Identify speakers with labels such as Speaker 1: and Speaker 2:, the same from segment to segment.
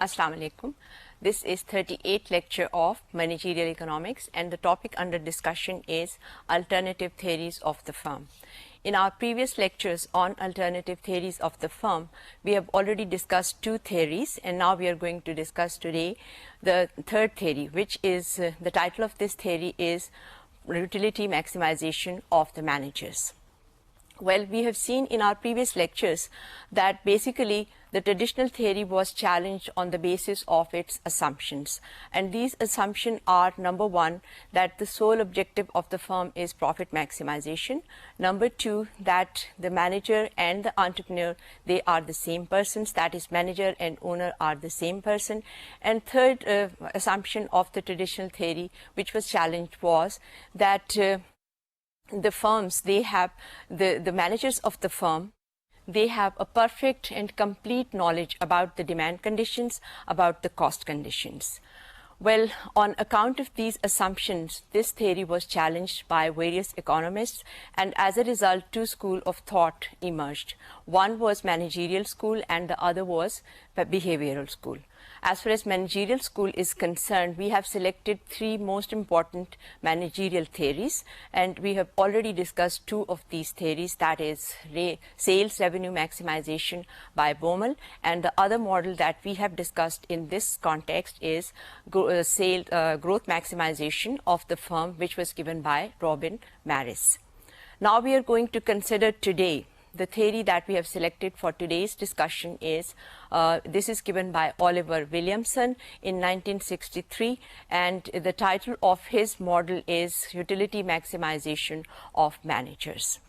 Speaker 1: Assalamu alaikum. This is 38th lecture of Managerial Economics, and the topic under discussion is alternative theories of the firm. In our previous lectures on alternative theories of the firm, we have already discussed two theories, and now we are going to discuss today the third theory, which is the title of this theory is utility maximization of the managers. Well, we have seen in our previous lectures that basically the traditional theory was challenged on the basis of its assumptions. And these assumptions are, number one, that the sole objective of the firm is profit maximization. Number two, that the manager and the entrepreneur, they are the same persons, that is manager and owner are the same person. And third assumption of the traditional theory, which was challenged, was that the firms, they have the managers of the firm, they have a perfect and complete knowledge about the demand conditions, about the cost conditions. Well, on account of these assumptions, this theory was challenged by various economists, and as a result, two schools of thought emerged. One was managerial school and the other was behavioral school. As far as managerial school is concerned, we have selected three most important managerial theories, and we have already discussed two of these theories, that is sales revenue maximization by Baumol, and the other model that we have discussed in this context is growth maximization of the firm, which was given by Robin Maris. Now we are going to consider today the theory that we have selected for today's discussion is, this is given by Oliver Williamson in 1963, and the title of his model is Utility Maximization of Managers.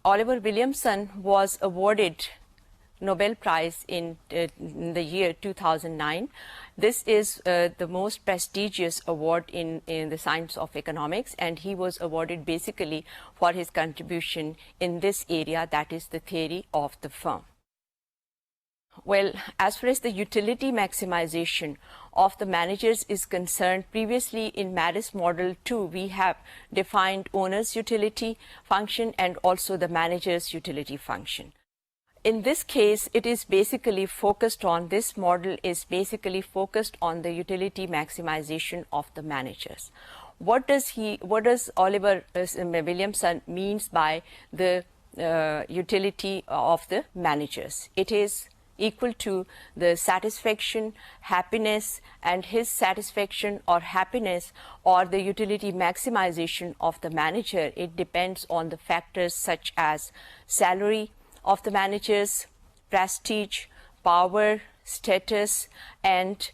Speaker 1: Oliver Williamson was awarded Nobel Prize in the year 2009. This is the most prestigious award in the science of economics, and he was awarded basically for his contribution in this area, that is the theory of the firm. Well, as far as the utility maximization of the managers is concerned, previously in Maris model 2, we have defined owner's utility function and also the manager's utility function. In this case, it is basically focused on, this model is basically focused on the utility maximization of the managers. What does Oliver Williamson means by the utility of the managers? It is equal to the satisfaction, happiness, and his satisfaction or happiness or the utility maximization of the manager. It depends on the factors such as salary of the managers, prestige, power, status, and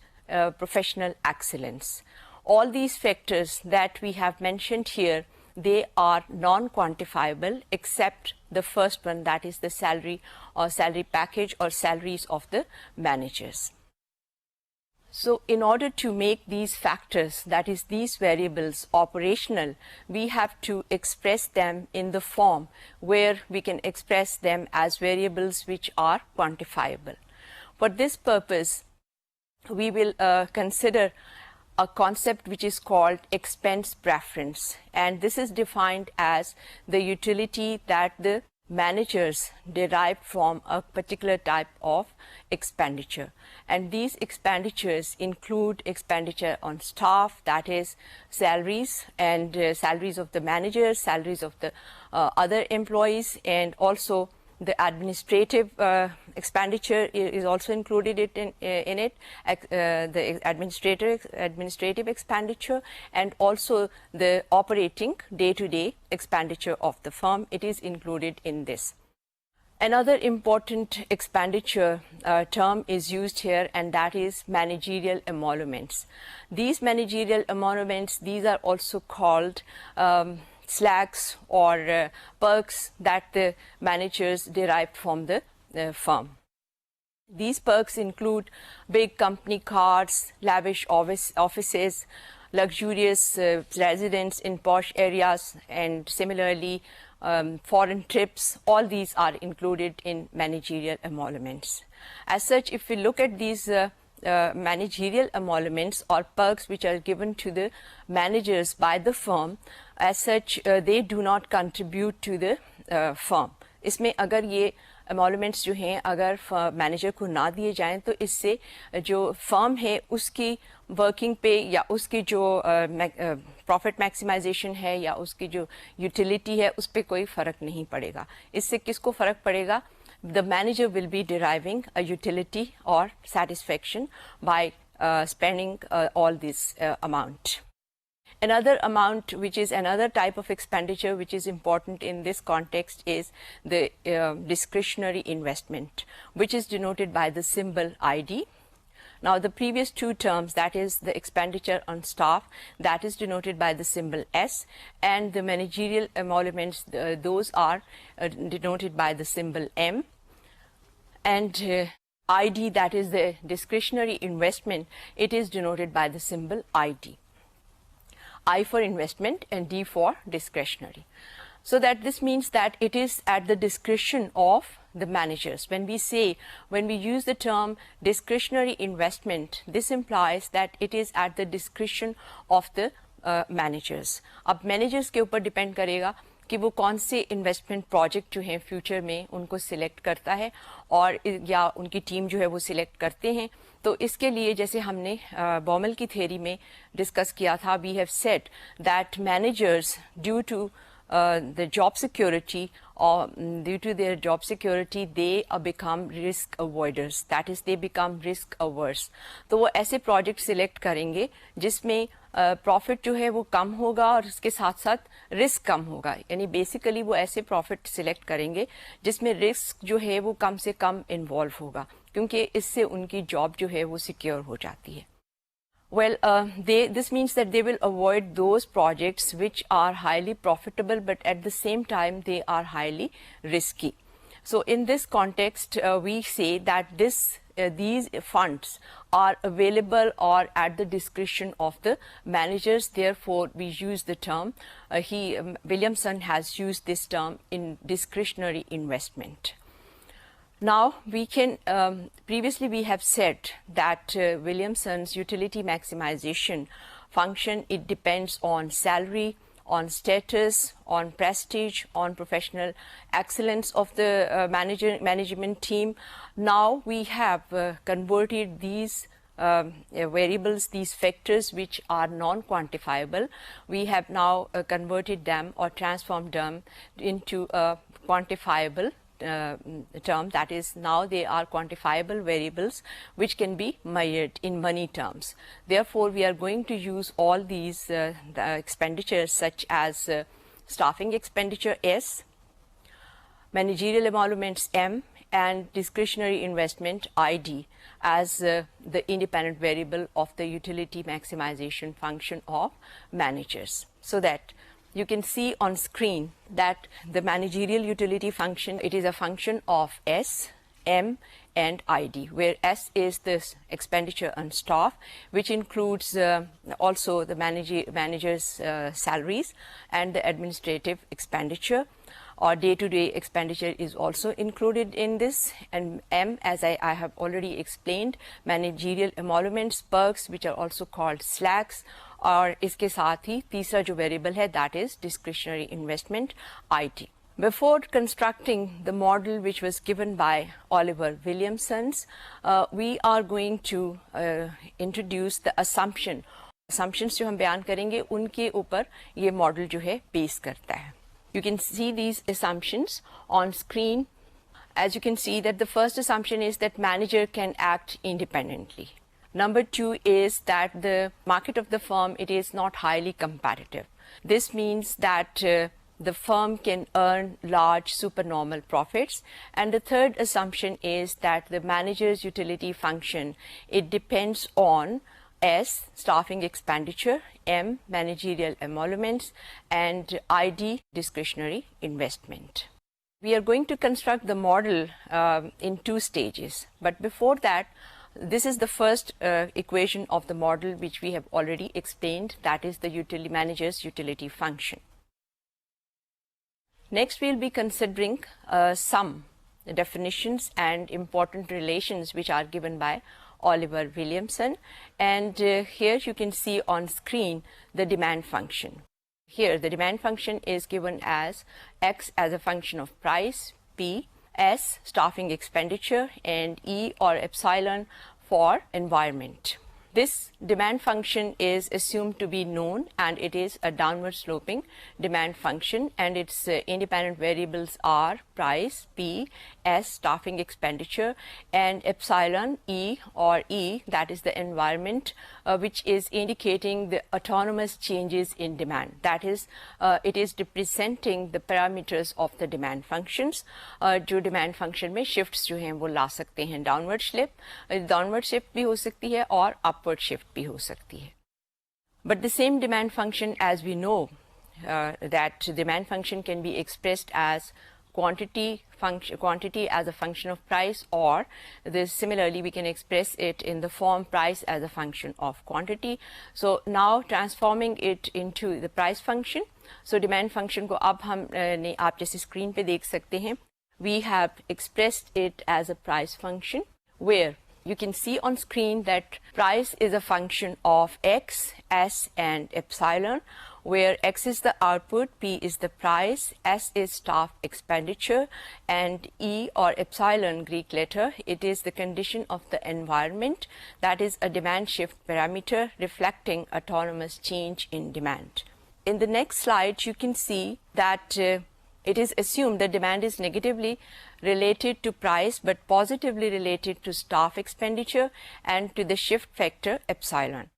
Speaker 1: professional excellence. All these factors that we have mentioned here, they are non-quantifiable except the first one, that is the salary or salary package or salaries of the managers. So in order to make these factors, that is these variables, operational, we have to express them in the form where we can express them as variables which are quantifiable. For this purpose, we will consider a concept which is called expense preference, and this is defined as the utility that the managers derive from a particular type of expenditure, and these expenditures include expenditure on staff, that is salaries and salaries of the managers, salaries of the other employees, and also the administrative expenditure is also included in it, the administrative expenditure, and also the operating day-to-day expenditure of the firm. It is included in this. Another important expenditure term is used here, and that is managerial emoluments. These managerial emoluments, these are also called slacks or perks that the managers derive from the firm. These perks include big company cars, lavish offices, luxurious residence in posh areas, and similarly foreign trips. All these are included in managerial emoluments. As such, if we look at these managerial emoluments or perks which are given to the managers by the firm, as such they do not contribute to the firm. इसमें अगर ये एमोलुमेंट्स जो हैं अगर manager को ना दिए जाएं तो इससे जो फर्म है उसकी वर्किंग पे या उसकी जो प्रॉफिट मैक्सिमाइजेशन है या उसकी जो यूटिलिटी है उस पर कोई फ़र्क नहीं पड़ेगा। इससे किसको फ़र्क पड़ेगा? The manager will be deriving a utility or satisfaction by spending all this amount. Another amount, which is another type of expenditure which is important in this context, is the discretionary investment, which is denoted by the symbol ID. Now, the previous two terms, that is the expenditure on staff, that is denoted by the symbol S, and the managerial emoluments, those are denoted by the symbol M. And ID, that is the discretionary investment, it is denoted by the symbol ID. I for investment and D for discretionary. So that this means that it is at the discretion of the managers. When we use the term discretionary investment, this implies that it is at the discretion of the managers. अब managers के ऊपर depend करेगा कि वो कौन से investment project जो हैं फ्यूचर में उनको सिलेक्ट करता है और या उनकी टीम जो है वो सिलेक्ट करते हैं। तो इसके लिए जैसे हमने बॉमल की थ्योरी में डिस्कस किया था, we have said that managers due to the job security or due to their job security they become risk avoiders, that is they become risk averse. तो वो ऐसे प्रोजेक्ट सिलेक्ट करेंगे जिसमें profit जो है वो कम होगा और उसके साथ साथ रिस्क कम होगा, यानी बेसिकली वो ऐसे प्रॉफिट सिलेक्ट करेंगे जिसमें रिस्क जो है वो कम से कम इन्वॉल्व होगा, क्योंकि इससे उनकी जॉब जो है वो सिक्योर हो जाती है। Well, this means that they will avoid those projects which are highly profitable, but at the same time they are highly risky. So in this context, we say that these funds are available or at the discretion of the managers. Therefore, we use the term, Williamson has used this term in discretionary investment. Now we can, previously we have said that Williamson's utility maximization function, it depends on salary, on status, on prestige, on professional excellence of the management team. Now we have converted these variables, these factors which are non-quantifiable, we have now converted them or transformed them into a quantifiable term, that is now they are quantifiable variables which can be measured in money terms. Therefore, we are going to use all these the expenditures such as staffing expenditure S, managerial emoluments M, and discretionary investment ID as the independent variable of the utility maximization function of managers, so that you can see on screen that the managerial utility function, it is a function of S, M, and ID, where S is this expenditure on staff, which includes also the manager's salaries and the administrative expenditure, or day-to-day expenditure is also included in this. And M, as I have already explained, managerial emoluments, perks, which are also called slacks, और इसके साथ ही तीसरा जो variable है that is discretionary investment ID. Before constructing the model which was given by Oliver Williamson's, we are going to introduce the assumption. Assumptions जो हम बयान करेंगे उनके ऊपर ये मॉडल जो है बेस करता है. You can see these assumptions on screen. As you can see that the first assumption is that manager can act independently. Number two is that the market of the firm, it is not highly competitive. This means that the firm can earn large supernormal profits. And the third assumption is that the manager's utility function, it depends on S, staffing expenditure, M, managerial emoluments, and ID, discretionary investment. We are going to construct the model in two stages. But before that, this is the first equation of the model which we have already explained, that is the utility manager's utility function. Next, we'll be considering some definitions and important relations which are given by Oliver Williamson. And here you can see on screen the demand function. Here the demand function is given as X as a function of price, P S, staffing expenditure, and E or epsilon for environment. This demand function is assumed to be known, and it is a downward sloping demand function, and its independent variables are price, P, S, staffing expenditure, and epsilon, E or E, that is the environment, which is indicating the autonomous changes in demand. That is, it is representing the parameters of the demand functions. जो demand function में shifts जो हैं वो ला सकते हैं, downward shift भी हो सकती है और upward shift भी हो सकती है. But the same demand function, as we know, that demand function can be expressed as quantity as a function of price, or similarly we can express it in the form price as a function of quantity. So now transforming it into the price function. So demand function को अब हम आप जैसे screen पे देख सकते हैं. We have expressed it as a price function, where you can see on screen that price is a function of X, S, and epsilon, where X is the output, P is the price, S is staff expenditure, and E or epsilon, Greek letter, it is the condition of the environment, that is a demand shift parameter reflecting autonomous change in demand. In the next slide, you can see that it is assumed that demand is negatively related to price but positively related to staff expenditure and to the shift factor epsilon.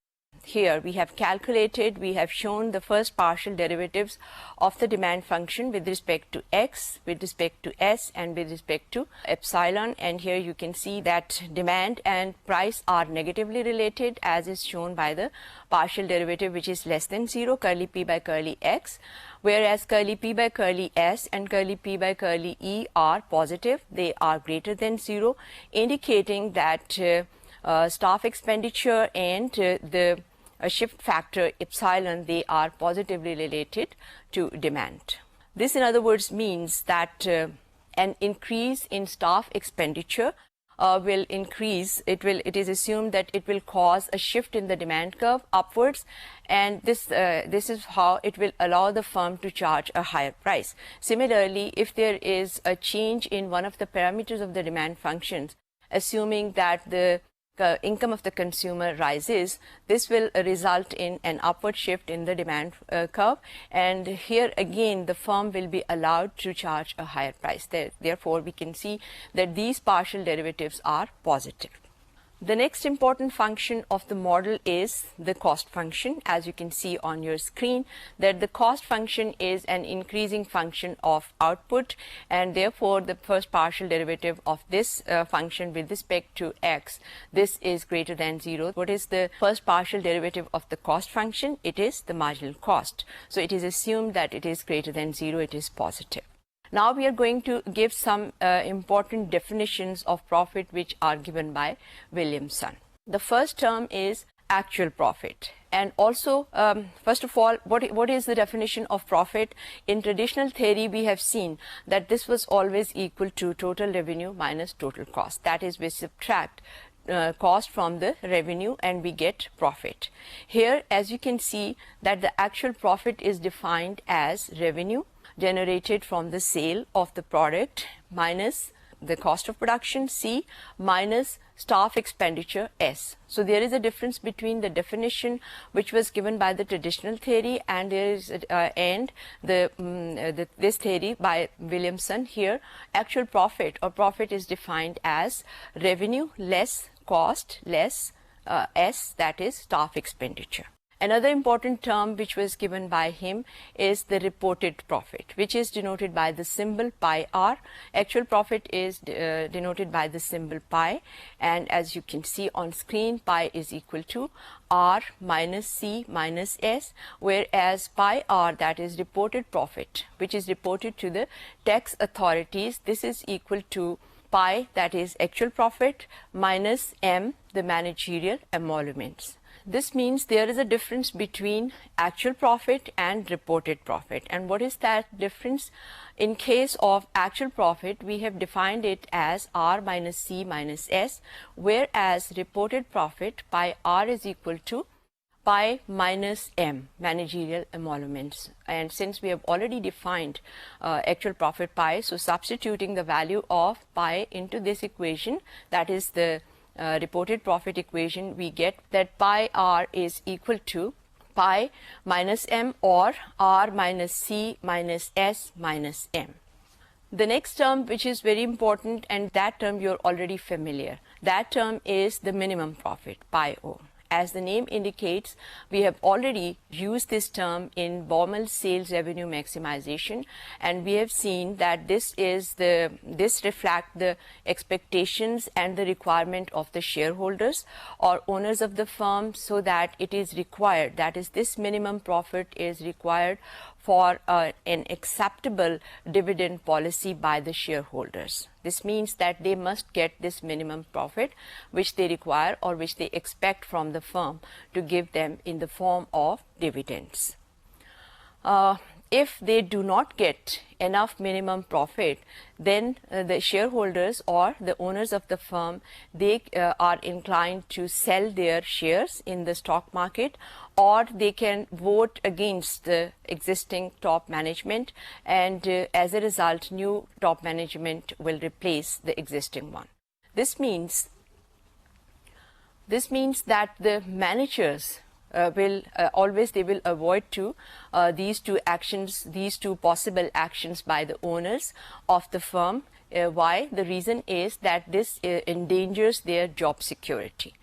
Speaker 1: Here we have shown the first partial derivatives of the demand function with respect to X, with respect to S, and with respect to epsilon. And here you can see that demand and price are negatively related, as is shown by the partial derivative which is less than 0, curly P by curly X, whereas curly P by curly S and curly P by curly E are positive, they are greater than 0, indicating that staff expenditure and the shift factor epsilon, they are positively related to demand. This, in other words, means that an increase in staff expenditure will increase, it is assumed that it will cause a shift in the demand curve upwards, and this is how it will allow the firm to charge a higher price. Similarly, if there is a change in one of the parameters of the demand functions, assuming that the income of the consumer rises, this will result in an upward shift in the demand curve, and here again the firm will be allowed to charge a higher price. Therefore, we can see that these partial derivatives are positive. The next important function of the model is the cost function. As you can see on your screen, that the cost function is an increasing function of output, and therefore the first partial derivative of this function with respect to X, this is greater than 0. What is the first partial derivative of the cost function? It is the marginal cost. So it is assumed that it is greater than 0, it is positive. Now we are going to give some important definitions of profit which are given by Williamson. The first term is actual profit, and also first of all, what is the definition of profit? In traditional theory, we have seen that this was always equal to total revenue minus total cost. That is, we subtract cost from the revenue and we get profit. Here, as you can see, that the actual profit is defined as revenue generated from the sale of the product minus the cost of production, C, minus staff expenditure, S. So there is a difference between the definition which was given by the traditional theory and there is this theory by Williamson. Here, actual profit or profit is defined as revenue less cost less S, that is staff expenditure. Another important term which was given by him is the reported profit, which is denoted by the symbol pi r. Actual profit is denoted by the symbol pi, and as you can see on screen, pi is equal to r minus c minus s, whereas pi r, that is reported profit, which is reported to the tax authorities, this is equal to pi, that is actual profit, minus m, the managerial emoluments. This means there is a difference between actual profit and reported profit. And what is that difference? In case of actual profit, we have defined it as R minus C minus S, whereas reported profit, pi R is equal to pi minus m, managerial emoluments. And since we have already defined actual profit pi, so substituting the value of pi into this equation, that is the reported profit equation, we get that pi r is equal to pi minus m, or r minus c minus s minus m. The next term, which is very important, and that term you're already familiar, that term is the minimum profit, pi o. As the name indicates, we have already used this term in Baumol sales revenue maximization, and we have seen that this reflects the expectations and the requirement of the shareholders or owners of the firm, so that it is required, that is, this minimum profit is required for an acceptable dividend policy by the shareholders. This means that they must get this minimum profit which they require or which they expect from the firm to give them in the form of dividends. If they do not get enough minimum profit, then the shareholders or the owners of the firm, they are inclined to sell their shares in the stock market, or they can vote against the existing top management, and as a result, new top management will replace the existing one. This means that the managers will avoid these two possible actions by the owners of the firm. Why? The reason is that this endangers their job security.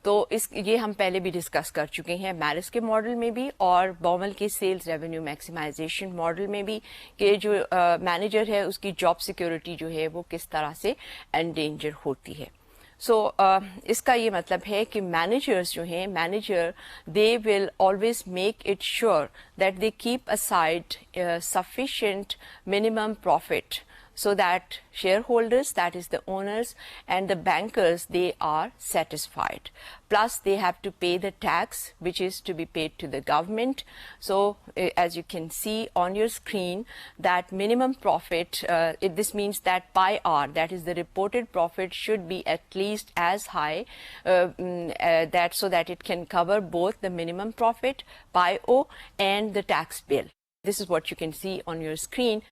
Speaker 1: तो ये हम पहले भी discuss कर चुके हैं मैरिस के model में भी और बॉमल के सेल्स रेवेन्यू मैक्सिमाइजेशन मॉडल में भी, कि जो मैनेजर है उसकी जॉब सिक्योरिटी जो है वो किस तरह से एंडेंजर होती है. इसका ये मतलब है कि मैनेजर्स जो हैं, they will always make it sure that they keep aside sufficient minimum profit, so that shareholders, that is the owners, and the bankers, they are satisfied. Plus they have to pay the tax which is to be paid to the government. So as you can see on your screen, that minimum profit, this means that pi r, that is the reported profit, should be at least as high so that it can cover both the minimum profit, pi o, and the tax bill. This is what you can see on your screen,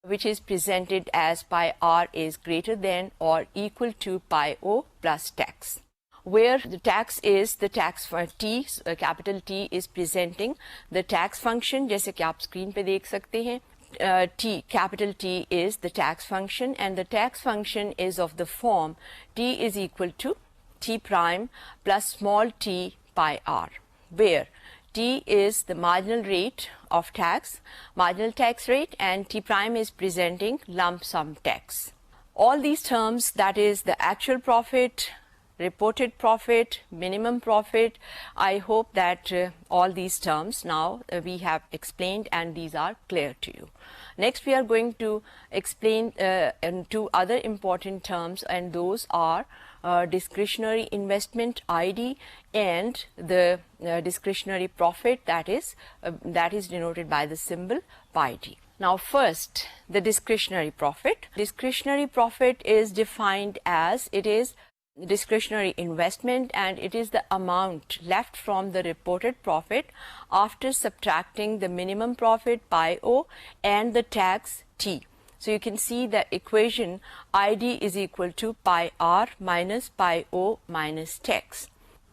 Speaker 1: which is presented as pi r is greater than or equal to pi o plus tax, where the tax is the tax for t, capital T is presenting the tax function, जैसे कि आप screen पे देख सकते हैं. Capital T is the tax function, and the tax function is of the form T is equal to T prime plus small t pi r, where T is the marginal rate of tax, marginal tax rate, and T prime is presenting lump sum tax. All these terms, that is the actual profit, reported profit, minimum profit, I hope that all these terms now we have explained and these are clear to you. Next we are going to explain two other important terms, and those are discretionary investment ID and the discretionary profit, that is denoted by the symbol pi d. Now first, the discretionary profit. Discretionary profit is defined as, it is discretionary investment, and it is the amount left from the reported profit after subtracting the minimum profit pi o and the tax t. So you can see the equation ID is equal to pi r minus pi o minus tax.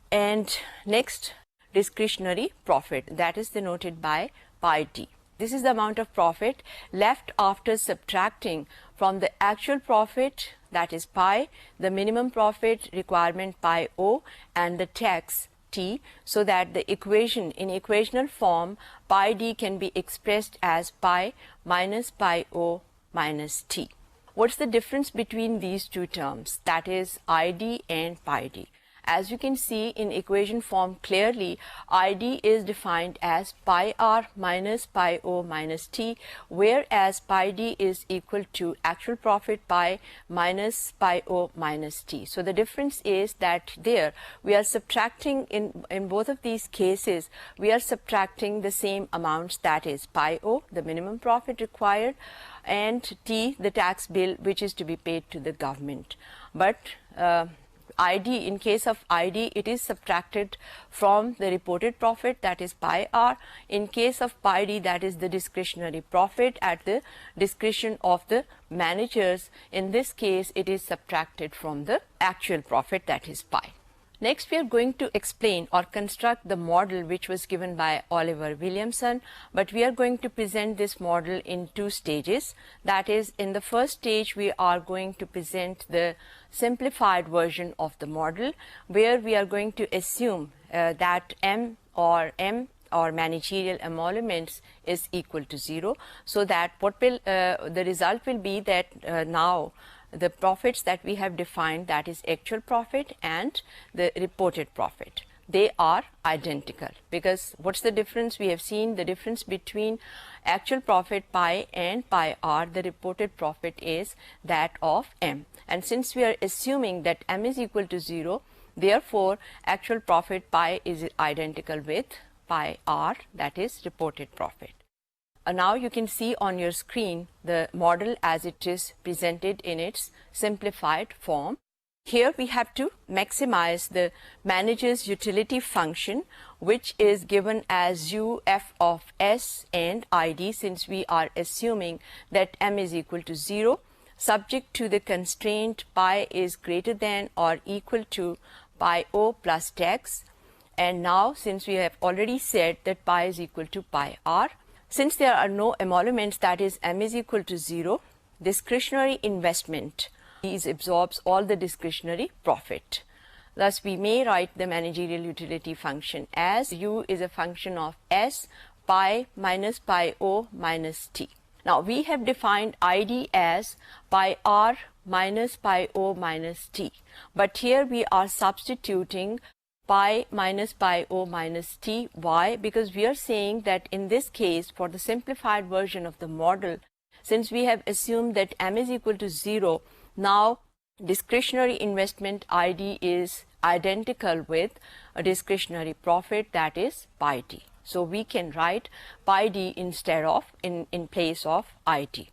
Speaker 1: And next, discretionary profit, that is denoted by pi d. This is the amount of profit left after subtracting from the actual profit, that is pi, the minimum profit requirement pi o, and the tax t, so that the equation, in equational form, pi d can be expressed as pi minus pi o minus t. What's the difference between these two terms, that is ID and pi d? As you can see in equation form clearly, ID is defined as pi r minus pi o minus t, whereas pi d is equal to actual profit pi minus pi o minus t. So the difference is that there we are subtracting, in both of these cases, we are subtracting the same amounts, that is pi o, the minimum profit required, and t, the tax bill which is to be paid to the government. But ID, in case of ID, it is subtracted from the reported profit, that is pi r. In case of pi d, that is the discretionary profit at the discretion of the managers. In this case, it is subtracted from the actual profit, that is pi. Next, we are going to explain or construct the model which was given by Oliver Williamson, but we are going to present this model in two stages. That is, in the first stage, we are going to present the simplified version of the model, where we are going to assume that M or managerial emoluments is equal to 0, so that what will the result will be that now the profits that we have defined, that is actual profit and the reported profit, they are identical. Because what's the difference? We have seen the difference between actual profit pi and pi r. The reported profit is that of M, and since we are assuming that M is equal to 0, therefore actual profit pi is identical with pi r, that is reported profit. Now you can see on your screen the model as it is presented in its simplified form. Here we have to maximize the manager's utility function, which is given as u f of s and id, since we are assuming that M is equal to 0, subject to the constraint pi is greater than or equal to pi o plus tax. And now, since we have already said that pi is equal to pi r, since there are no emoluments, that is M is equal to 0, discretionary investment absorbs all the discretionary profit. Thus, we may write the managerial utility function as u is a function of s pi minus pi o minus t. Now, we have defined id as pi r minus pi o minus t, but here we are substituting pi minus pi o minus t. Why? Because we are saying that in this case, for the simplified version of the model, since we have assumed that M is equal to 0, now discretionary investment id is identical with a discretionary profit, that is pi t. So we can write pi d instead of in place of it.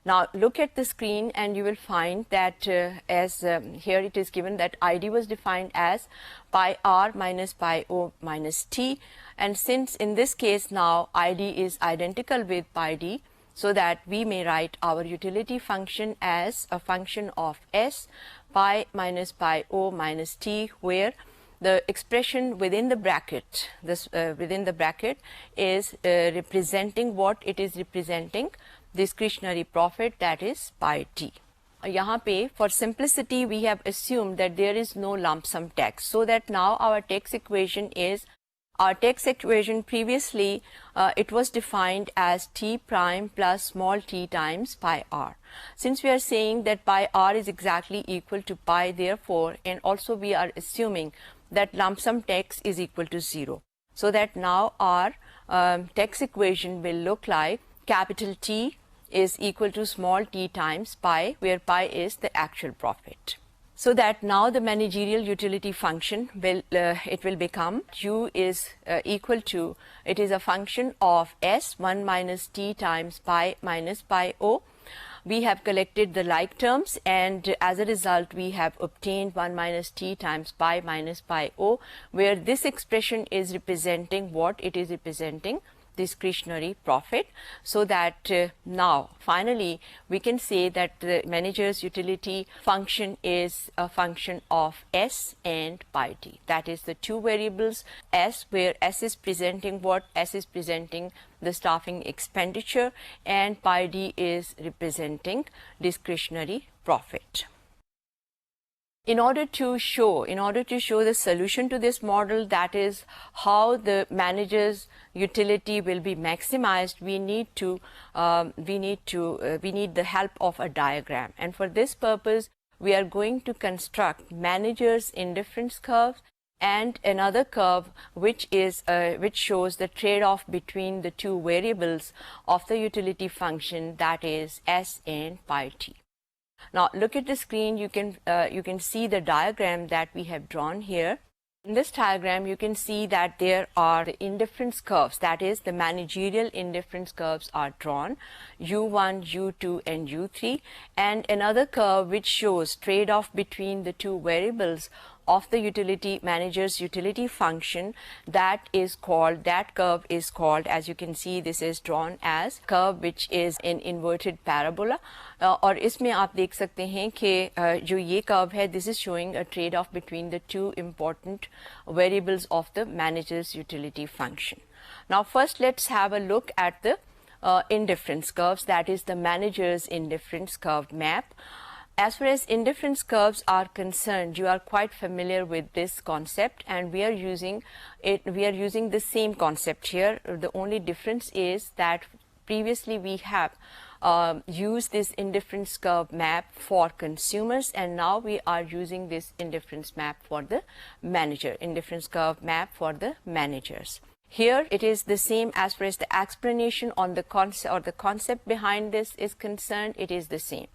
Speaker 1: Now look at the screen and you will find that here it is given that id was defined as pi r minus pi o minus t, and since in this case now id is identical with pi d, so that we may write our utility function as a function of s pi minus pi o minus t, where the expression within the bracket, within the bracket is representing what it is representing, discretionary profit, that is pi t. यहाँ पे for simplicity we have assumed that there is no lump sum tax, so that now our tax equation is, our tax equation previously it was defined as t prime plus small t times pi r. Since we are saying that pi r is exactly equal to pi, therefore, and also we are assuming that lump sum tax is equal to 0, so that now our tax equation will look like capital T is equal to small t times pi, where pi is the actual profit. So that now the managerial utility function will it will become u is equal to, it is a function of s 1 minus t times pi minus pi o. We have collected the like terms, and as a result we have obtained 1 minus t times pi minus pi o, where this expression is representing what it is representing, discretionary profit. So that now finally we can say that the manager's utility function is a function of s and pi t. That is the two variables, s, where s is presenting what? S is presenting the staffing expenditure, and pi d is representing discretionary profit. In order to show the solution to this model, that is how the manager's utility will be maximized, we need the help of a diagram. And for this purpose, we are going to construct manager's indifference curve and another curve which shows the trade-off between the two variables of the utility function, that is s and pi t. Now look at the screen, you can see the diagram that we have drawn here. In this diagram, you can see that there are the indifference curves, that is, the managerial indifference curves are drawn, U1, U2, and U3, and another curve which shows trade-off between the two variables of the utility manager's utility function. That curve is called, as you can see, this is drawn as curve which is an inverted parabola. और इसमें आप देख सकते हैं कि जो ये curve है, this is showing a trade-off between the two important variables of the manager's utility function. Now first let's have a look at the indifference curves, that is the manager's indifference curve map. As far as indifference curves are concerned, you are quite familiar with this concept, and we are using the same concept here. The only difference is that previously we have used this indifference curve map for consumers, and now we are using this indifference map for the indifference curve map for the managers. Here it is the same as far as the explanation on the concept or the concept behind this is concerned. It is the same.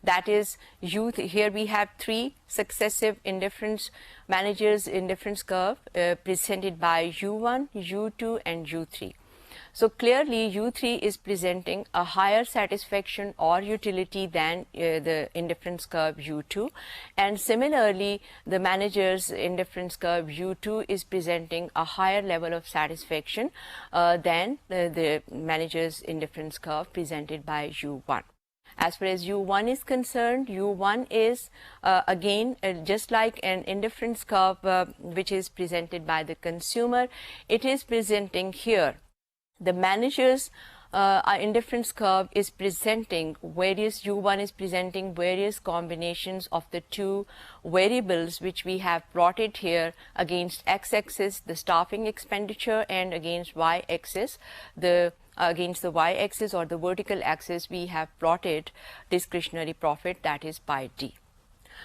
Speaker 1: That is, here we have three successive indifference managers indifference curve presented by U1, U2, and U3. So clearly U3 is presenting a higher satisfaction or utility than the indifference curve U2, and similarly the manager's indifference curve U2 is presenting a higher level of satisfaction than the manager's indifference curve presented by U1. As far as U1 is concerned, U1 is again just like an indifference curve which is presented by the consumer. It is presenting here the manager's indifference curve is presenting U1 is presenting various combinations of the two variables which we have plotted here against x-axis the staffing expenditure, and against y-axis against the y-axis or the vertical axis we have plotted discretionary profit, that is pi d.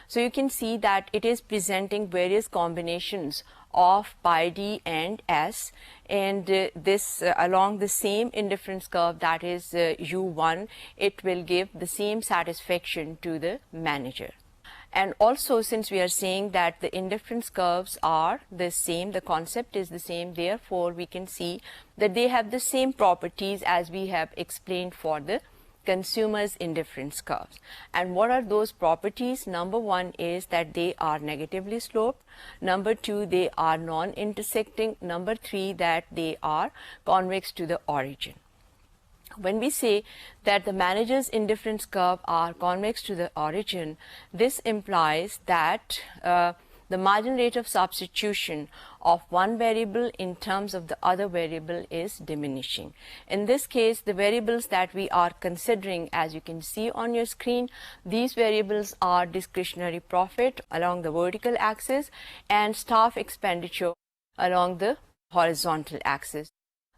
Speaker 1: So you can see that it is presenting various combinations of pi d and s, and this along the same indifference curve, that is U1, it will give the same satisfaction to the manager. And also, since we are saying that the indifference curves are the same, the concept is the same, therefore we can see that they have the same properties as we have explained for the consumer's indifference curves. And what are those properties? Number one is that they are negatively sloped. Number two, they are non-intersecting. Number three, that they are convex to the origin. When we say that the manager's indifference curve are convex to the origin, this implies that the marginal rate of substitution of one variable in terms of the other variable is diminishing. In this case, the variables that we are considering, as you can see on your screen, these variables are discretionary profit along the vertical axis and staff expenditure along the horizontal axis.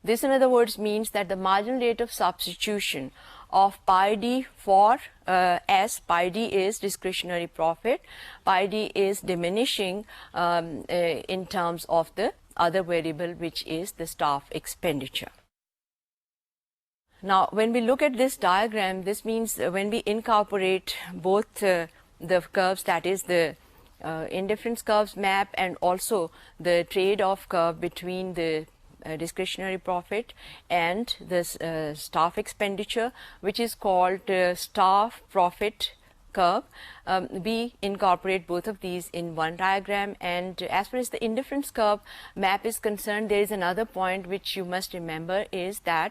Speaker 1: This, in other words, means that the marginal rate of substitution of pi d for S, pi d is discretionary profit, pi d is diminishing in terms of the other variable, which is the staff expenditure. Now, when we look at this diagram, this means when we incorporate both the curves, that is the indifference curves map and also the trade-off curve between the discretionary profit and this staff expenditure, which is called staff profit curve. We incorporate both of these in one diagram, and as far as the indifference curve map is concerned, there is another point which you must remember is that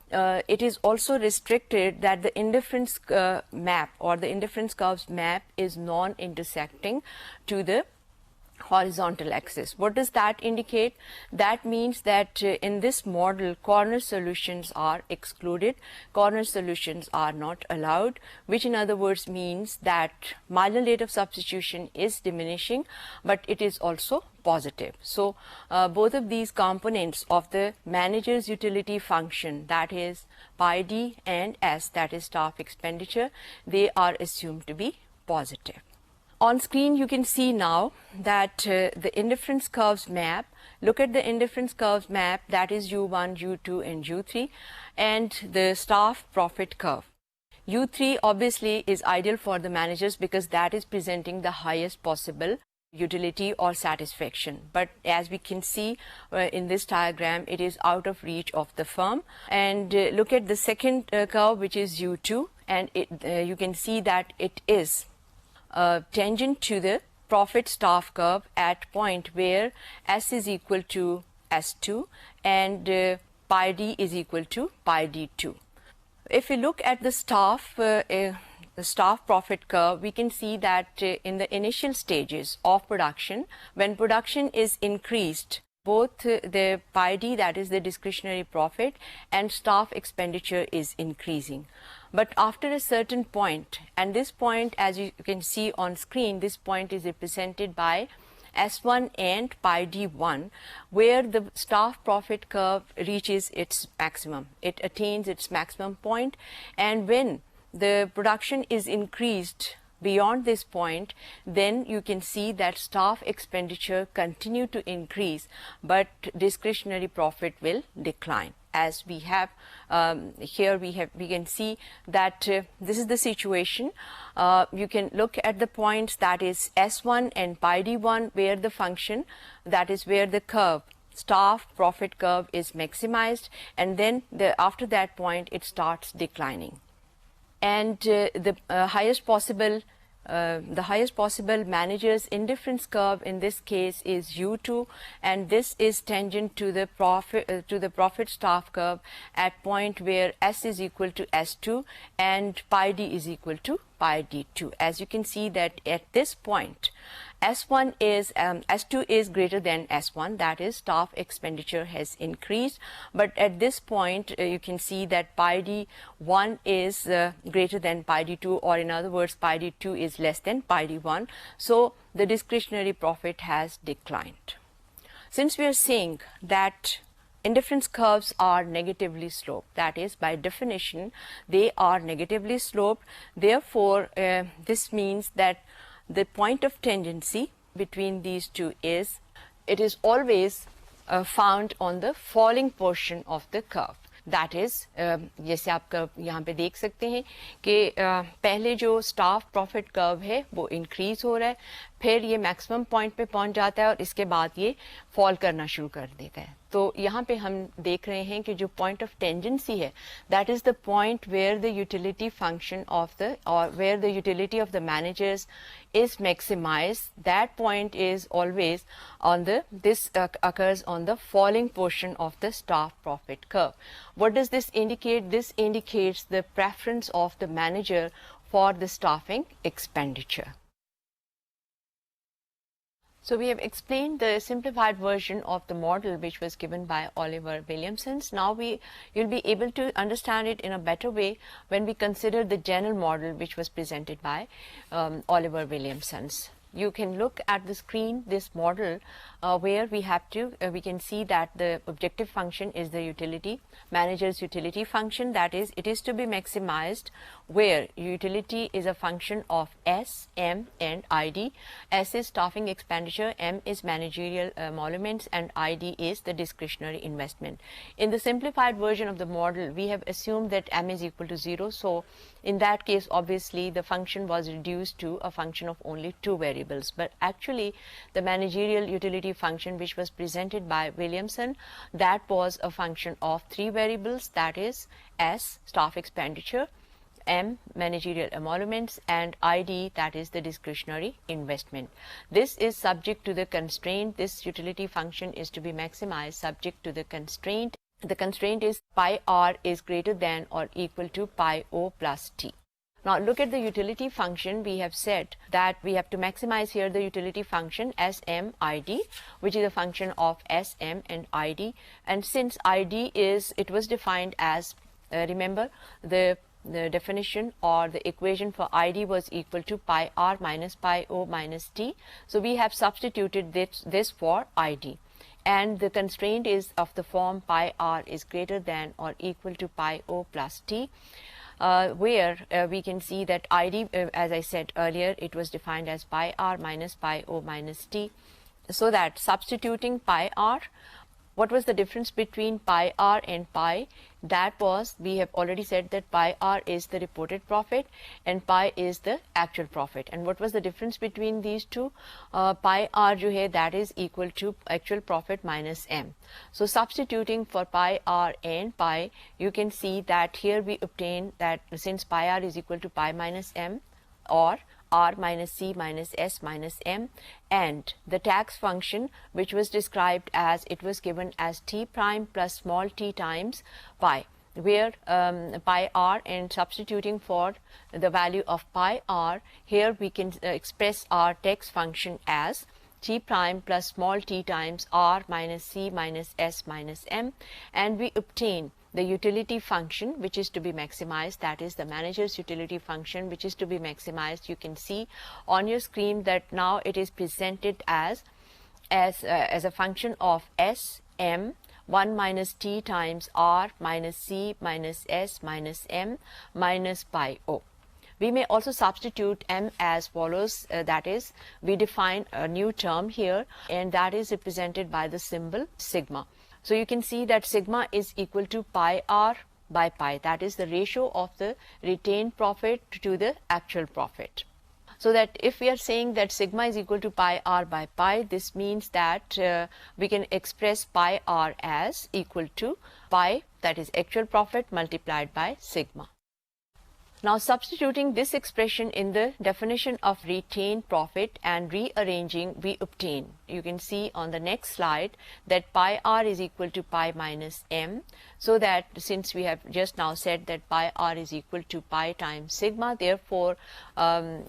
Speaker 1: it is also restricted that the indifference map or the indifference curves map is non-intersecting to the horizontal axis. What does that indicate? That means that in this model, corner solutions are excluded, corner solutions are not allowed, which in other words means that marginal rate of substitution is diminishing, but it is also positive. So both of these components of the manager's utility function, that is pi d and s, that is staff expenditure, they are assumed to be positive. On screen, you can see now that the indifference curves map, look at the indifference curves map, that is U1, U2, and U3, and the staff profit curve. U3 obviously is ideal for the managers because that is presenting the highest possible utility or satisfaction. But as we can see in this diagram, it is out of reach of the firm. And look at the second curve, which is U2, and you can see that it is tangent to the profit staff curve at point where S is equal to S2 and pi d is equal to pi d2. If we look at the staff profit curve, we can see that in the initial stages of production, when production is increased, both the pi d, that is the discretionary profit, and staff expenditure is increasing. But after a certain point, and this point, as you can see on screen, this point is represented by S1 and pi d1, where the staff profit curve reaches its maximum. It attains its maximum point, and when the production is increased beyond this point, then you can see that staff expenditure continue to increase, but discretionary profit will decline. As we have here, we can see that this is the situation. You can look at the points, that is S1 and pi d1, where the function, that is where the curve, staff profit curve, is maximized, and then after that point it starts declining. And the highest possible manager's indifference curve in this case is U2, and this is tangent to the profit staff curve at point where S is equal to S2 and pi d is equal to pi d2. As you can see that at this point, S2 is greater than S1, that is staff expenditure has increased, but at this point you can see that pi d1 is greater than pi d2, or in other words pi d2 is less than pi d1, so the discretionary profit has declined. Since we are saying that indifference curves are negatively sloped, that is, by definition they are negatively sloped, therefore this means that the point of tendency between these two is, it is always found on the falling portion of the curve. That is, जैसे आप यहाँ पे देख सकते हैं कि पहले जो स्टाफ प्रॉफिट कर्व है वो इंक्रीज हो रहा है, फिर ये मैक्सिमम पॉइंट पे पहुंच जाता है और इसके बाद ये फॉल करना शुरू कर देता है. तो यहाँ पे हम देख रहे हैं कि जो पॉइंट ऑफ टेंजेंसी है, that is the point where the utility function of the, और where the utility of the managers is maximized. That point is always on the, this occurs on the falling portion of the staff profit curve. What does this indicate? This indicates the preference of the manager for the staffing expenditure. So we have explained the simplified version of the model which was given by Oliver Williamson. Now you'll be able to understand it in a better way when we consider the general model which was presented by Oliver Williamson. You can look at the screen this model where we can see that the objective function is the utility, manager's utility function, that is, it is to be maximized where utility is a function of S, M and ID. S is staffing expenditure, M is managerial emoluments, and ID is the discretionary investment. In the simplified version of the model, we have assumed that M is equal to 0. So in that case, obviously the function was reduced to a function of only 2 variables. But actually the managerial utility function which was presented by Williamson, that was a function of 3 variables, that is S, staff expenditure, M, managerial emoluments, and ID, that is the discretionary investment. This is subject to the constraint. This utility function is to be maximized subject to the constraint. The constraint is pi r is greater than or equal to pi o plus t. Now look at the utility function. We have said that we have to maximize here the utility function SMID, which is a function of SM and ID. And since ID is, it was defined as, remember the definition or the equation for ID was equal to pi r minus pi o minus t. So we have substituted this for ID. And the constraint is of the form pi r is greater than or equal to pi o plus t. Where we can see that ID, as I said earlier, it was defined as pi r minus pi o minus t. So that substituting pi r, What was the difference between pi r and pi? That was, we have already said that pi r is the reported profit and pi is the actual profit. And what was the difference between these two? Pi r जो है, that is equal to actual profit minus m. So substituting for pi r and pi, you can see that here we obtain that since pi r is equal to pi minus m, or r minus c minus s minus m, and the tax function which was described as, it was given as t prime plus small t times pi, where pi r, and substituting for the value of pi r, here we can express our tax function as t prime plus small t times r minus c minus s minus m, and we obtain the utility function which is to be maximized, that is the manager's utility function which is to be maximized. You can see on your screen that now it is presented as a function of s m 1 minus t times r minus c minus s minus m minus pi o. We may also substitute m as follows, that is, we define a new term here, and that is represented by the symbol sigma. So you can see that sigma is equal to pi r by pi, that is the ratio of the retained profit to the actual profit. So that if we are saying that sigma is equal to pi r by pi, this means that we can express pi r as equal to pi, that is actual profit, multiplied by sigma. Now substituting this expression in the definition of retained profit and rearranging, we obtain, you can see on the next slide, that pi r is equal to pi minus m. So that since we have just now said that pi r is equal to pi times sigma, therefore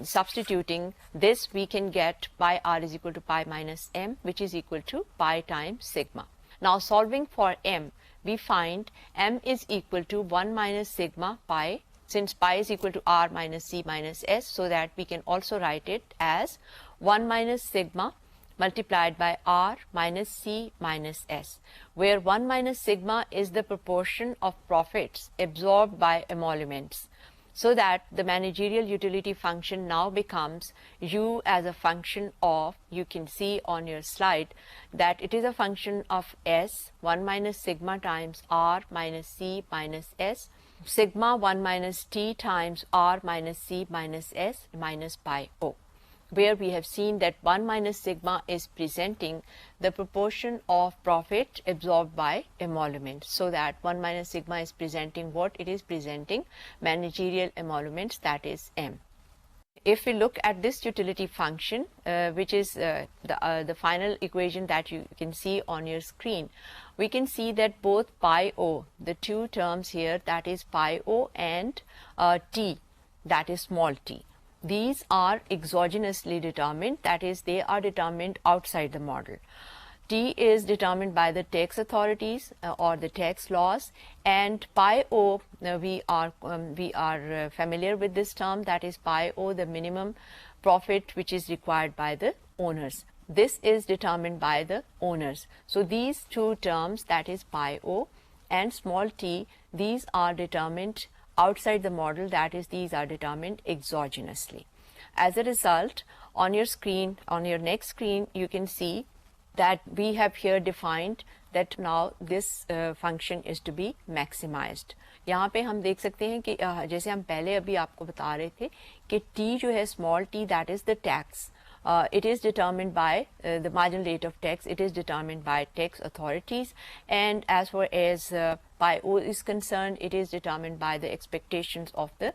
Speaker 1: substituting this, we can get pi r is equal to pi minus m, which is equal to pi times sigma. Now solving for m, we find m is equal to 1 minus sigma pi, since pi is equal to r minus c minus s, so that we can also write it as 1 minus sigma multiplied by r minus c minus s, where 1 minus sigma is the proportion of profits absorbed by emoluments. So that the managerial utility function now becomes u as a function of, you can see on your slide that it is a function of s, 1 minus sigma times r minus c minus s, sigma 1 minus t times r minus c minus s minus pi o, where we have seen that 1 minus sigma is presenting the proportion of profit absorbed by emoluments. So that 1 minus sigma is presenting what? It is presenting managerial emoluments, that is m. If we look at this utility function, which is the final equation that you can see on your screen, we can see that both pi o, the two terms here, that is pi o and t, that is small t, these are exogenously determined, that is they are determined outside the model. T is determined by the tax authorities or the tax laws, and pi o, we are familiar with this term, that is pi o, the minimum profit which is required by the owners. This is determined by the owners. So these two terms, that is pi o and small t, these are determined outside the model, that is these are determined exogenously. As a result, on your screen, on your next screen, you can see that we have here defined that now this function is to be maximized. यहाँ पे हम देख सकते हैं कि जैसे हम पहले अभी आपको बता रहे थे कि t जो है small t, that is the tax. It is determined by the marginal rate of tax, it is determined by tax authorities, and as far as pi o is concerned, it is determined by the expectations of the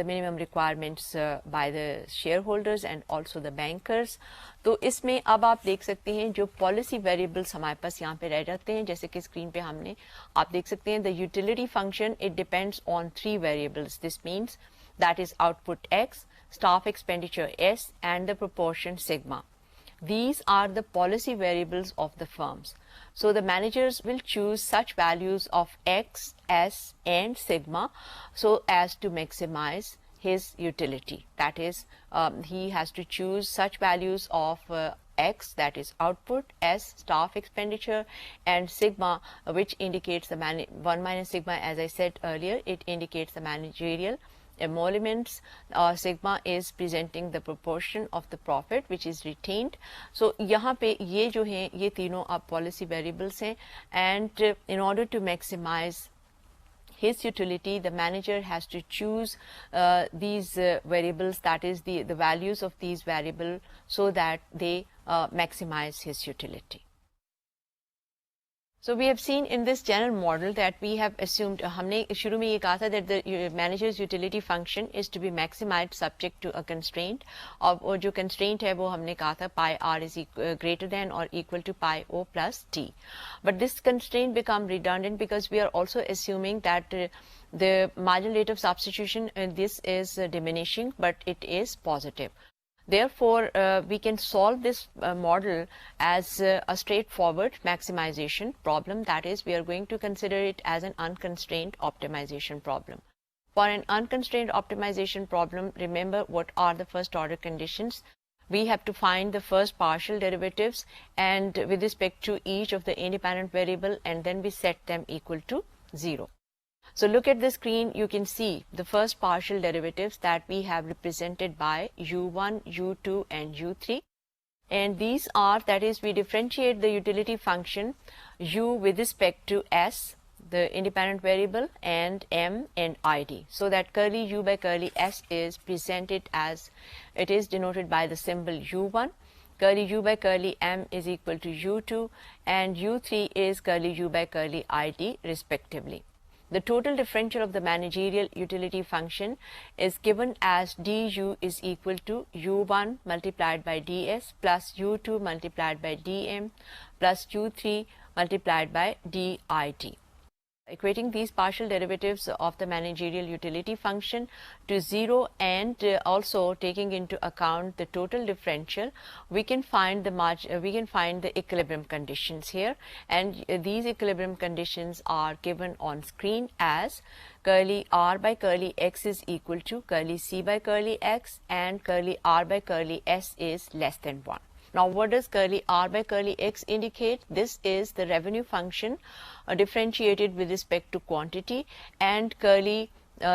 Speaker 1: minimum requirements by the shareholders and also the bankers. तो इसमें अब आप देख सकते हैं जो policy variables हमारे पास यहाँ पे रह जाते हैं, जैसे कि स्क्रीन पे हमने आप देख सकते हैं the utility function, it depends on 3 variables. This means that is output x, staff expenditure s, and the proportion sigma. These are the policy variables of the firms. So the managers will choose such values of x, s, and sigma so as to maximize his utility. That is, he has to choose such values of x, that is output, s, staff expenditure, and sigma, which indicates the 1 minus sigma, as I said earlier, it indicates the managerial emoluments, sigma is presenting the proportion of the profit which is retained. So यहाँ पे ये जो हैं ये तीनों आप policy variables हैं, and in order to maximize his utility, the manager has to choose these variables, that is the values of these variables, so that they maximize his utility. So we have seen in this general model that we have assumed, हमने शुरू में ये कहा था that the manager's utility function is to be maximized subject to a constraint, और जो constraint है वो हमने कहा था pi r is greater than or equal to pi o plus t. But this constraint become redundant because we are also assuming that the marginal rate of substitution this is diminishing, but it is positive. Therefore, we can solve this model as a straightforward maximization problem. That is, we are going to consider it as an unconstrained optimization problem. For an unconstrained optimization problem, remember what are the first order conditions. We have to find the first partial derivatives and with respect to each of the independent variable, and then we set them equal to 0. So look at the screen, you can see the first partial derivatives that we have represented by u1, u2 and u3, and these are, that is, we differentiate the utility function u with respect to s, the independent variable, and m and id, so that curly u by curly s is presented as, it is denoted by the symbol u1, curly u by curly m is equal to u2, and u3 is curly u by curly id respectively. The total differential of the managerial utility function is given as du is equal to u1 multiplied by ds plus u2 multiplied by dm plus u3 multiplied by did. Equating these partial derivatives of the managerial utility function to 0 and also taking into account the total differential, we can find the equilibrium conditions here, and these equilibrium conditions are given on screen as curly r by curly x is equal to curly c by curly x, and curly r by curly s is less than 1. Now, what does curly r by curly x indicate? This is the revenue function differentiated with respect to quantity, and curly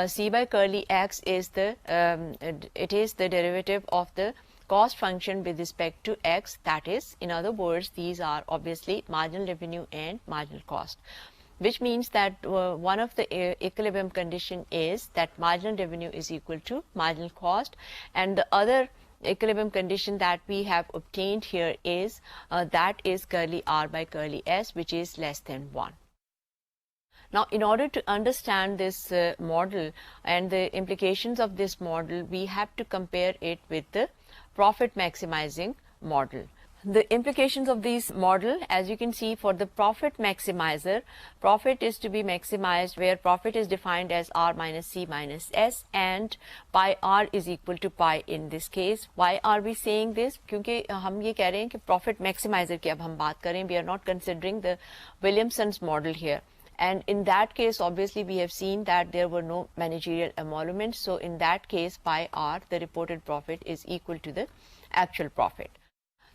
Speaker 1: c by curly x is the it is the derivative of the cost function with respect to x. That is, in other words, these are obviously marginal revenue and marginal cost, which means that one of the equilibrium condition is that marginal revenue is equal to marginal cost, and the other equilibrium condition that we have obtained here is that is curly r by curly s, which is less than 1. Now, in order to understand this model and the implications of this model, we have to compare it with the profit maximizing model. The implications of this model, as you can see, for the profit maximizer, profit is to be maximized where profit is defined as r minus c minus s, and pi r is equal to pi in this case. Why are we saying this? क्योंकि हम ये कह रहे हैं कि profit maximizer की अब हम बात करें, we are not considering the Williamson's model here. And in that case, obviously, we have seen that there were no managerial emoluments. So in that case, pi r, the reported profit, is equal to the actual profit.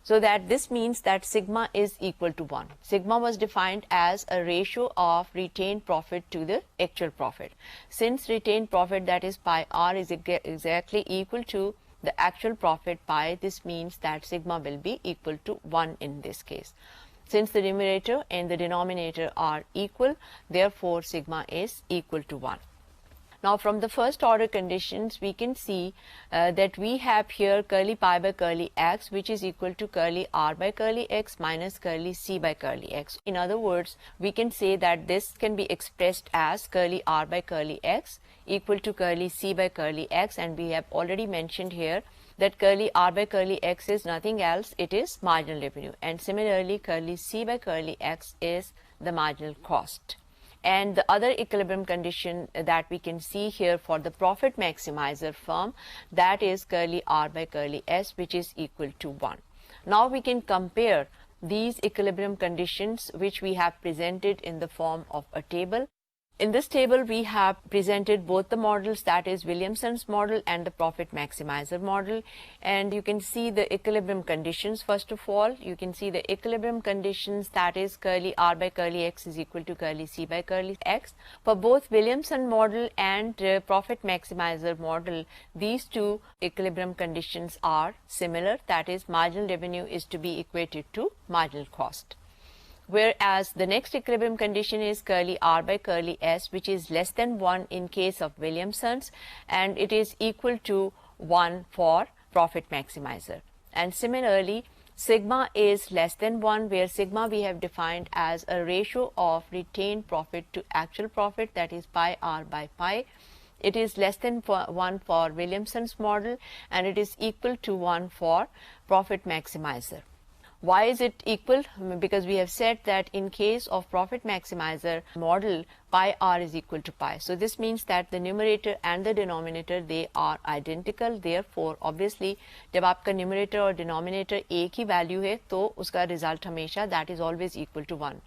Speaker 1: So that this means that sigma is equal to 1. Sigma was defined as a ratio of retained profit to the actual profit. Since retained profit, that is pi r, is exactly equal to the actual profit pi, this means that sigma will be equal to 1 in this case. Since the numerator and the denominator are equal, therefore sigma is equal to 1. Now, from the first order conditions, we can see that we have here curly pi by curly x, which is equal to curly r by curly x minus curly c by curly x. In other words, we can say that this can be expressed as curly r by curly x equal to curly c by curly x, and we have already mentioned here that curly r by curly x is nothing else, it is marginal revenue, and similarly curly c by curly x is the marginal cost. And the other equilibrium condition that we can see here for the profit maximizer firm, that is curly r by curly s, which is equal to 1. Now we can compare these equilibrium conditions, which we have presented in the form of a table. In this table, we have presented both the models, that is Williamson's model and the profit maximizer model. And you can see the equilibrium conditions. First of all, you can see the equilibrium conditions, that is curly R by curly X is equal to curly C by curly X. For both Williamson model and profit maximizer model, these two equilibrium conditions are similar, that is marginal revenue is to be equated to marginal cost. Whereas the next equilibrium condition is curly R by curly S, which is less than 1 in case of Williamson's, and it is equal to 1 for profit maximizer. And similarly, sigma is less than 1, where sigma we have defined as a ratio of retained profit to actual profit, that is pi R by pi. It is less than 1 for Williamson's model, and it is equal to 1 for profit maximizer. Why is it equal? Because we have said that in case of profit maximizer model, pi R is equal to pi. So this means that the numerator and the denominator, they are identical. Therefore, obviously, जब आपका numerator और denominator एक ही value है, तो उसका result हमेशा that is always equal to 1.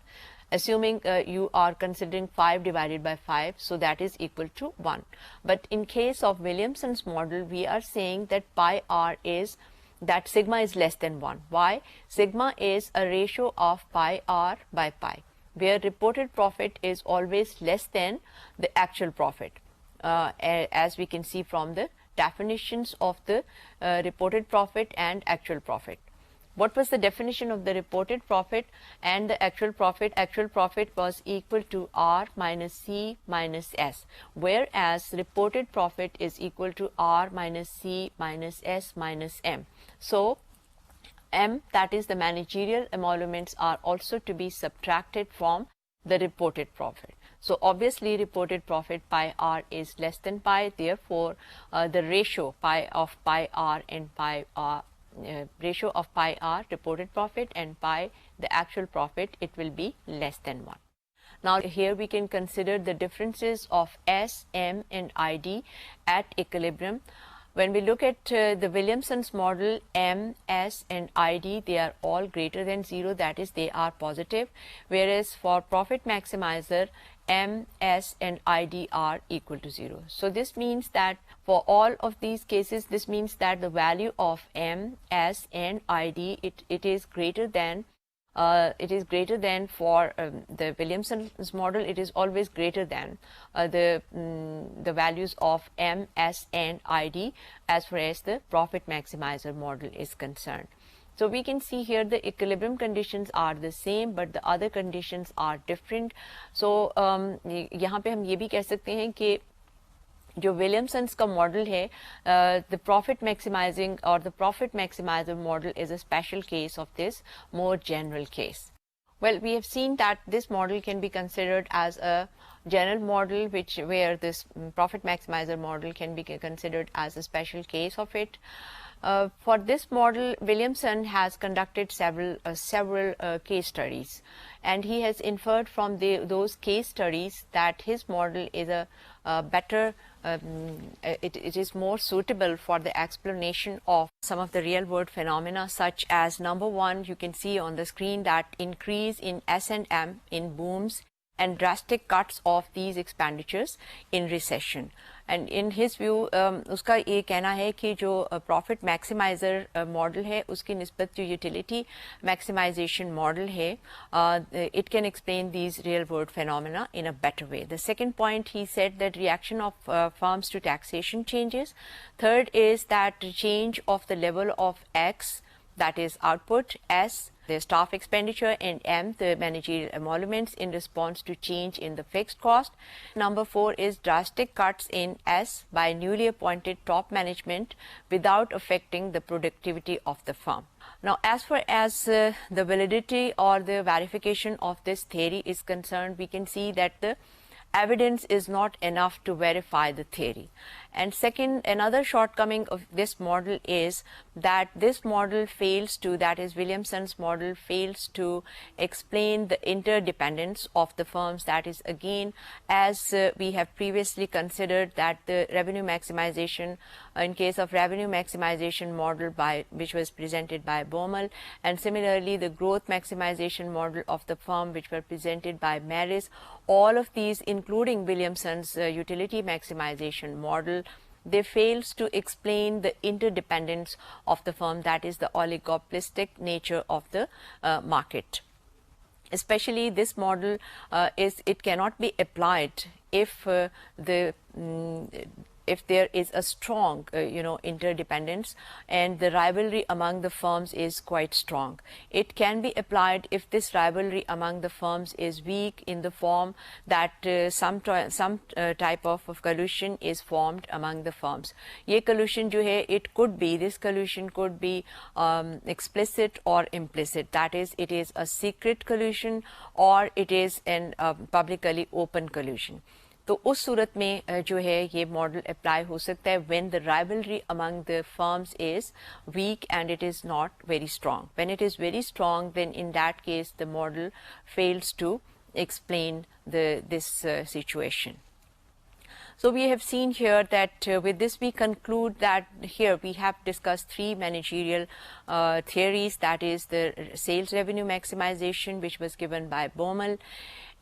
Speaker 1: Assuming you are considering 5 divided by 5, so that is equal to 1. But in case of Williamson's model, we are saying that pi R is that sigma is less than 1. Why? Sigma is a ratio of pi R by pi, where reported profit is always less than the actual profit, as we can see from the definitions of the reported profit and actual profit. What was the definition of the reported profit and the actual profit? Actual profit was equal to R minus C minus S, whereas reported profit is equal to R minus C minus S minus M. So, M, that is the managerial emoluments, are also to be subtracted from the reported profit. So, obviously reported profit pi R is less than pi, therefore, the ratio pi of pi R and pi R ratio of pi R reported profit and pi the actual profit, it will be less than 1. Now here we can consider the differences of S, M and ID at equilibrium. When we look at the Williamson's model, M, S and ID, they are all greater than 0, that is they are positive, whereas for profit maximizer, M, S and ID are equal to 0. So this means that for all of these cases, this means that the value of M, S and ID, it is greater than for the Williamson's model. It is always greater than the values of M, S and ID as far as the profit maximizer model is concerned. So we can see here the equilibrium conditions are the same, but the other conditions are different. So यहाँ पे हम ये भी कह सकते हैं कि जो Williamson's का मॉडल है, the profit maximizing or the profit maximizer model is a special case of this more general case. Well, we have seen that this model can be considered as a general model, where this profit maximizer model can be considered as a special case of it. For this model, Williamson has conducted several case studies, and he has inferred from those case studies that his model is a better, it is more suitable for the explanation of some of the real world phenomena, such as number one, you can see on the screen that increase in S&M in booms and drastic cuts of these expenditures in recession. And in his view, उसका ये कहना है कि जो profit maximizer model है, उसकी निस्बत जो utility maximization model है, it can explain these real world phenomena in a better way. The second point, he said that reaction of firms to taxation changes. Third is that change of the level of X, that is output, S, the staff expenditure, and M, the managerial emoluments in response to change in the fixed cost. Number four is drastic cuts in S by newly appointed top management without affecting the productivity of the firm. Now, as far as the validity or the verification of this theory is concerned, we can see that the evidence is not enough to verify the theory. And second, another shortcoming of this model is that this model fails to, that is Williamson's model fails to explain the interdependence of the firms. That is, again, as we have previously considered, that the revenue maximization, in case of revenue maximization model which was presented by Baumol, and similarly the growth maximization model of the firm which were presented by Maris, all of these, including Williamson's utility maximization model, they fails to explain the interdependence of the firm, that is the oligopolistic nature of the market. Especially this model it cannot be applied if if there is a strong interdependence and the rivalry among the firms is quite strong. It can be applied if this rivalry among the firms is weak, in the form that some type of collusion is formed among the firms. Ye collusion jo hai, it could be, this collusion could be explicit or implicit, that is, it is a secret collusion or it is an publicly open collusion. तो उस सूरत में जो है ये model apply हो सकता है when the rivalry among the firms is weak and it is not very strong. When it is very strong, then in that case the model fails to explain this situation. So we have seen here that with this we conclude that here we have discussed three managerial theories, that is the sales revenue maximization, which was given by Baumol.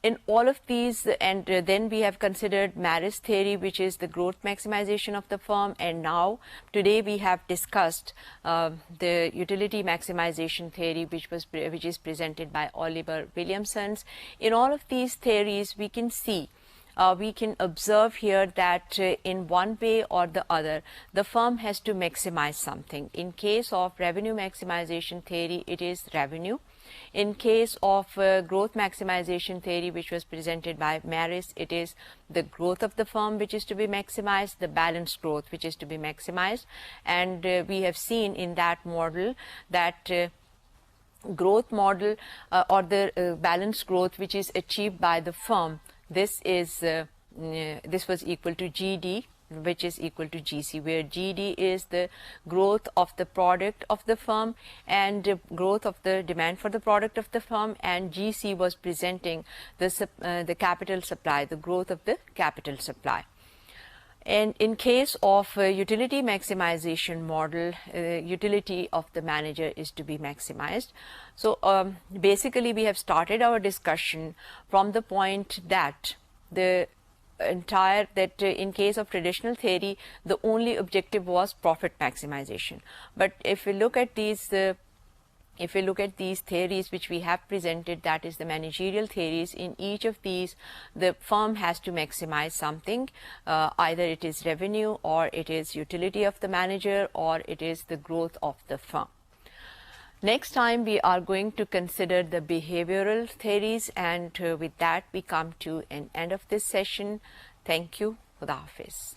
Speaker 1: In all of these, and then we have considered Maris theory, which is the growth maximization of the firm, and now today we have discussed the utility maximization theory, which is presented by Oliver Williamson. In all of these theories, we can see we can observe here that in one way or the other, the firm has to maximize something. In case of revenue maximization theory, it is revenue. In case of growth maximization theory, which was presented by Maris, it is the growth of the firm which is to be maximized, the balanced growth which is to be maximized. And we have seen in that model that growth model or the balanced growth which is achieved by the firm, this was equal to GD, which is equal to GC, where GD is the growth of the product of the firm and growth of the demand for the product of the firm, and GC was presenting the capital supply, the growth of the capital supply. And in case of utility maximization model, utility of the manager is to be maximized. So basically we have started our discussion from the point that in case of traditional theory, the only objective was profit maximization. But if we look at these theories which we have presented, that is the managerial theories, in each of these the firm has to maximize something, either it is revenue or it is utility of the manager or it is the growth of the firm. Next time we are going to consider the behavioral theories, and with that we come to an end of this session. Thank you. Khuda Hafiz.